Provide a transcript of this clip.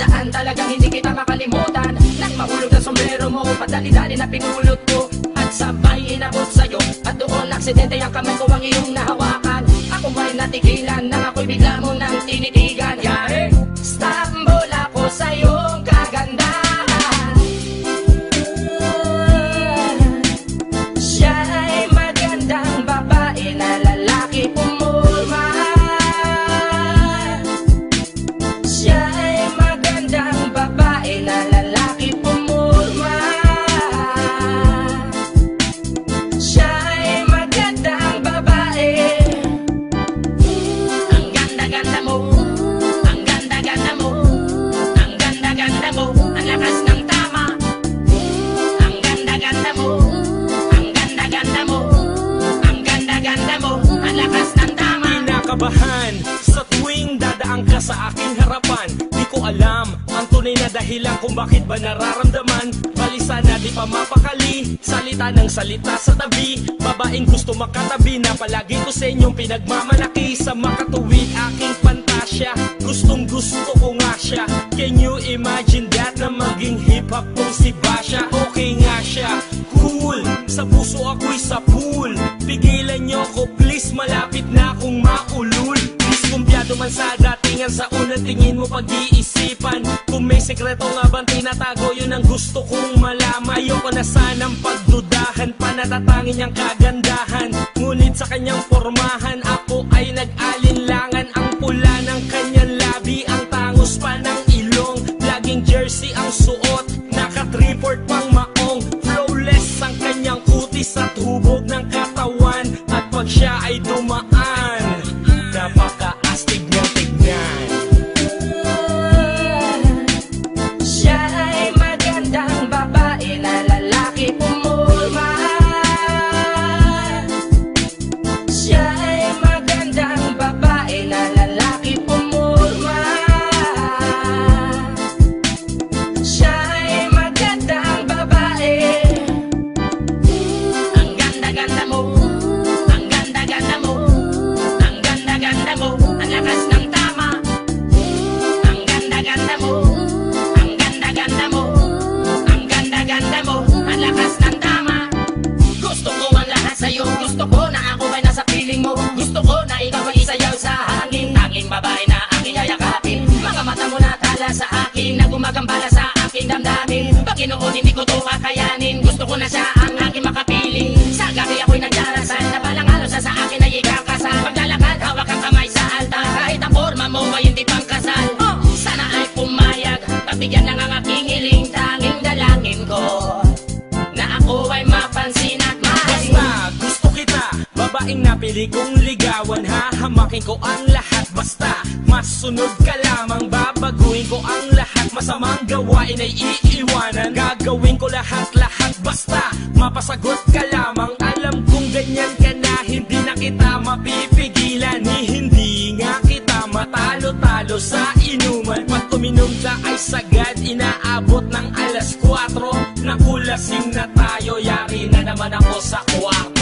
saan talagang hindi kita makalimutan. Nang mahulog ang sombrero mo, padali-dali na pinulot ko at sabay inabot sa'yo. At doon aksidente ang kamay ko ang iyong nahawakan. Ako may natigilan nang ako'y bigla mo nang tinitigan. Yari, stambol ako sa iyong kagandahan. Siya ay magandang babae na lalaki pumulma. Siya ay magandang babae na lalaki pumulma. Siya ay magandang babae. Ang ganda-ganda mo, ang ganda-ganda mo, ang ganda-ganda mo, ang lakas ng tama. Ang ganda-ganda mo, ang ganda-ganda mo, ang ganda-ganda mo, ang lakas ng tama. Kinakabahan sa tuwing dadaan ka sa aking harapan. Di ko alam ang tunay na dahilan kung bakit ba nararamdaman. Balisa na di pa mapakali, salita ng salita sa tabi. Babaeng gusto makatabi na palagi ko sa inyong pinagmamalaki. Sa makatuwid aking pantasya, gustong gusto ko nga siya. Can you imagine that na maging hip-hop kong si Basha? Okay nga siya, cool, sa puso ako'y sa pool. Pigilan nyo ko please, malapit na akong maulul. Kumpiyado man sa datingan, sa unang tingin mo pag-iisipan. Kung may sekreto nga bang tinatago, yun ang gusto kong malaman. Ayoko na sanang pagdudahan, panatatangin niyang kagandahan. Ngunit sa kanyang pormahan, ako ay nag-alinlangan. Ang pula ng kanyang labi, ang tangos pa ng ilong. Laging jersey ang suot, naka-3-4 pang maong. Flawless ang kanyang kutis at hubog ng katawan. At pag siya ay dumaan, napaka-astig niyang tignan. Siya ay magandang babae na lalaki pumulma. Siya ay magandang babae na lalaki pumulma. Siya ay magandang babae. Ang ganda-ganda mo, ang ganda-ganda mo, ang ganda-ganda mo, ang lakas ng tama. Ang ganda-ganda mo, ang ganda-ganda mo, ang ganda-ganda mo, ang lakas ng tama. Gusto ko ang lahat sa'yo, gusto ko na ako ay nasa piling mo. Gusto ko na ikaw ay isayaw sa hangin. Tanging babae na aking yayakapin. Mga mata mo na tala sa akin, na gumagambala sa aking damdamin. Paginoon hindi ko to kakayanin. Gusto ko na siya ang aking makapiling. Sa gabi ako'y nagdarasal, na balang araw sa akin ay ikakasal. Paglalakad, hawak ang kamay sa altar. Kahit ang forma mo ay hindi pang kasal. Sana ay pumayag, pagbigyan ng ang aking hiling. Tanging dalangin ko na ako ay mapansin at mahalin. Basta gusto kita, babaeng napili kong ligawan. Hahamakin ko ang lahat, basta masunod ka lamang. Babaguhin ko ang lahat, masamang gawain ay iiwanan. Gagawin ko lahat-lahat, basta mapasagot ka lamang. Alam kong ganyan ka na, hindi na kita mapipigilan. Hindi nga kita matalo-talo sa inuman. Pag uminom ka ay sagad, inaabot ng alas 4. Nakulasing na tayo, yari na naman ako sa kwarto.